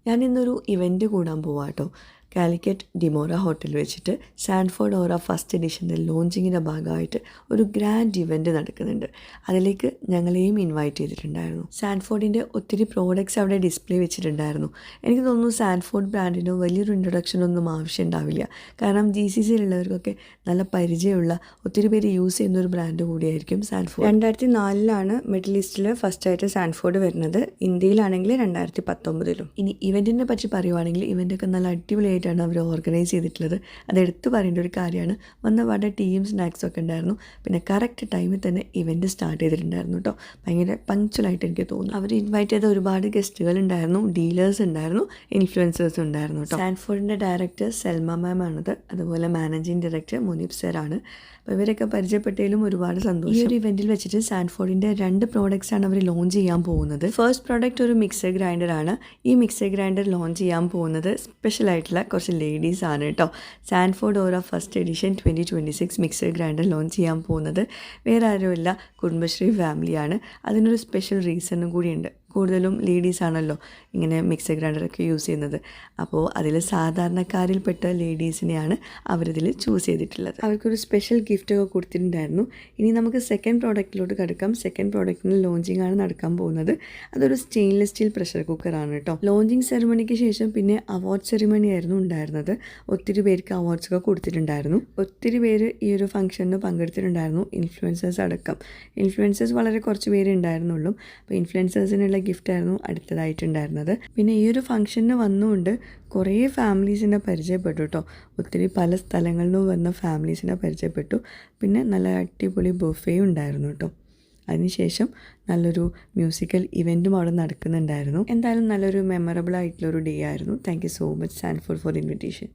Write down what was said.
ഞാൻ ഇന്നൊരു ഇവൻറ്റ് കൂടാൻ പോവാം കേട്ടോ. കാലിക്കറ്റ് ഡിമോറ ഹോട്ടൽ വെച്ചിട്ട് സാൻഫോർഡ് ഓറ ഫസ്റ്റ് എഡിഷൻ്റെ ലോഞ്ചിങ്ങിൻ്റെ ഭാഗമായിട്ട് ഒരു ഗ്രാൻഡ് ഇവൻറ്റ് നടക്കുന്നുണ്ട്. അതിലേക്ക് ഞങ്ങളെയും ഇൻവൈറ്റ് ചെയ്തിട്ടുണ്ടായിരുന്നു. സാൻഫോർഡിൻ്റെ ഒത്തിരി പ്രോഡക്റ്റ്സ് അവിടെ ഡിസ്പ്ലേ വെച്ചിട്ടുണ്ടായിരുന്നു. എനിക്ക് തോന്നുന്നു സാൻഫോർഡ് ബ്രാൻഡിന് വലിയൊരു ഇൻട്രൊഡക്ഷനൊന്നും ആവശ്യമുണ്ടാവില്ല. കാരണം GCCയിലുള്ളവർക്കൊക്കെ നല്ല പരിചയമുള്ള ഒത്തിരി പേര് യൂസ് ചെയ്യുന്ന ഒരു ബ്രാൻഡ് കൂടിയായിരിക്കും സാൻഫോർഡ്. 2004 മിഡിൽ ഈസ്റ്റിൽ ഫസ്റ്റായിട്ട് സാൻഫോർഡ് വരുന്നത്. ഇന്ത്യയിലാണെങ്കിൽ 2019. ഇനി ഇവൻറ്റിനെ പറ്റി പറയുവാണെങ്കിൽ ഇവൻ്റൊക്കെ നല്ല അടിപൊളിയായിട്ട് അവർ ഓർഗനൈസ് ചെയ്തിട്ടുള്ളത്. അത് എടുത്തു പറയേണ്ട ഒരു കാര്യമാണ്. വന്ന പാടെ ടീയും സ്നാക്സും ഒക്കെ ഉണ്ടായിരുന്നു. പിന്നെ കറക്റ്റ് ടൈമിൽ തന്നെ ഇവൻറ്റ് സ്റ്റാർട്ട് ചെയ്തിട്ടുണ്ടായിരുന്നു കേട്ടോ. ഭയങ്കര പങ്ക്ച്വലായിട്ട് എനിക്ക് തോന്നുന്നു. അവർ ഇൻവൈറ്റ് ചെയ്ത ഒരുപാട് ഗസ്റ്റുകൾ ഉണ്ടായിരുന്നു, ഡീലേഴ്സ് ഉണ്ടായിരുന്നു, ഇൻഫ്ലുവൻസേഴ്സ് ഉണ്ടായിരുന്നു കേട്ടോ. സാൻഫോർഡിൻ്റെ ഡയറക്ടർ സെൽമ മാം ആണത്. അതുപോലെ മാനേജിങ് ഡയറക്ടർ മുനീബ് സാറാണ്. അപ്പോൾ ഇവരൊക്കെ പരിചയപ്പെട്ടതിലും ഒരുപാട് സന്തോഷം. ഈ ഒരു ഇവൻറ്റിൽ വെച്ചിട്ട് സാൻഫോർഡിൻ്റെ 2 പ്രോഡക്റ്റ്സാണ് അവർ ലോഞ്ച് ചെയ്യാൻ പോകുന്നത്. ഫസ്റ്റ് പ്രോഡക്റ്റ് ഒരു മിക്സർ ഗ്രൈൻഡറാണ്. ഈ മിക്സർ ഗ്രൈൻഡർ ലോഞ്ച് ചെയ്യാൻ പോകുന്നത് സ്പെഷ്യലായിട്ടുള്ള കുറച്ച് ലേഡീസ് ആണ് കേട്ടോ. Sanford Aura first edition 2026 mixer grinder launch ചെയ്യാൻ പോകുന്നത് വേറെ ആരുമില്ല, കുടുംബശ്രീ ഫാമിലിയാണ്. അതിനൊരു സ്പെഷ്യൽ റീസണും കൂടിയുണ്ട്. കൂടുതലും ലേഡീസ് ആണല്ലോ ഇങ്ങനെ മിക്സർ ഗ്രൈൻഡറൊക്കെ യൂസ് ചെയ്യുന്നത്. അപ്പോൾ അതിൽ സാധാരണക്കാരിൽപ്പെട്ട ലേഡീസിനെയാണ് അവരിതിൽ ചൂസ് ചെയ്തിട്ടുള്ളത്. അവർക്കൊരു സ്പെഷ്യൽ ഗിഫ്റ്റൊക്കെ കൊടുത്തിട്ടുണ്ടായിരുന്നു. ഇനി നമുക്ക് സെക്കൻഡ് പ്രോഡക്റ്റിലോട്ട് കിടക്കാം. സെക്കൻഡ് പ്രോഡക്റ്റിന് ലോഞ്ചിങ് ആണ് നടക്കാൻ പോകുന്നത്. അതൊരു സ്റ്റെയിൻലെസ് സ്റ്റീൽ പ്രഷർ കുക്കറാണ് കേട്ടോ. ലോഞ്ചിങ് സെറിമണിക്ക് ശേഷം പിന്നെ അവാർഡ് സെറിമണി ആയിരുന്നു ഉണ്ടായിരുന്നത്. ഒത്തിരി പേർക്ക് അവാർഡ്സൊക്കെ കൊടുത്തിട്ടുണ്ടായിരുന്നു. ഒത്തിരി പേര് ഈ ഒരു ഫംഗ്ഷന് പങ്കെടുത്തിട്ടുണ്ടായിരുന്നു, ഇൻഫ്ലുവൻസേഴ്സ് അടക്കം. ഇൻഫ്ലുവൻസേഴ്സ് വളരെ കുറച്ച് പേര് ഉണ്ടായിരുന്നുള്ളൂ. അപ്പോൾ ഇൻഫ്ലുവൻസേഴ്സിനുള്ള ഗിഫ്റ്റായിരുന്നു അടുത്തതായിട്ടുണ്ടായിരുന്നത്. പിന്നെ ഈ ഒരു ഫംഗ്ഷന് വന്നുകൊണ്ട് കുറേ ഫാമിലീസിനെ പരിചയപ്പെട്ടു കേട്ടോ. ഒത്തിരി പല സ്ഥലങ്ങളിൽ നിന്നും വന്ന ഫാമിലീസിനെ പരിചയപ്പെട്ടു. പിന്നെ നല്ല അടിപൊളി ബൊഫേയും ഉണ്ടായിരുന്നു കേട്ടോ. അതിനുശേഷം നല്ലൊരു മ്യൂസിക്കൽ ഇവൻറ്റും അവിടെ നടക്കുന്നുണ്ടായിരുന്നു. എന്തായാലും നല്ലൊരു മെമ്മറബിൾ ആയിട്ടുള്ളൊരു ഡേ ആയിരുന്നു. Thank you so much Sanford for invitation.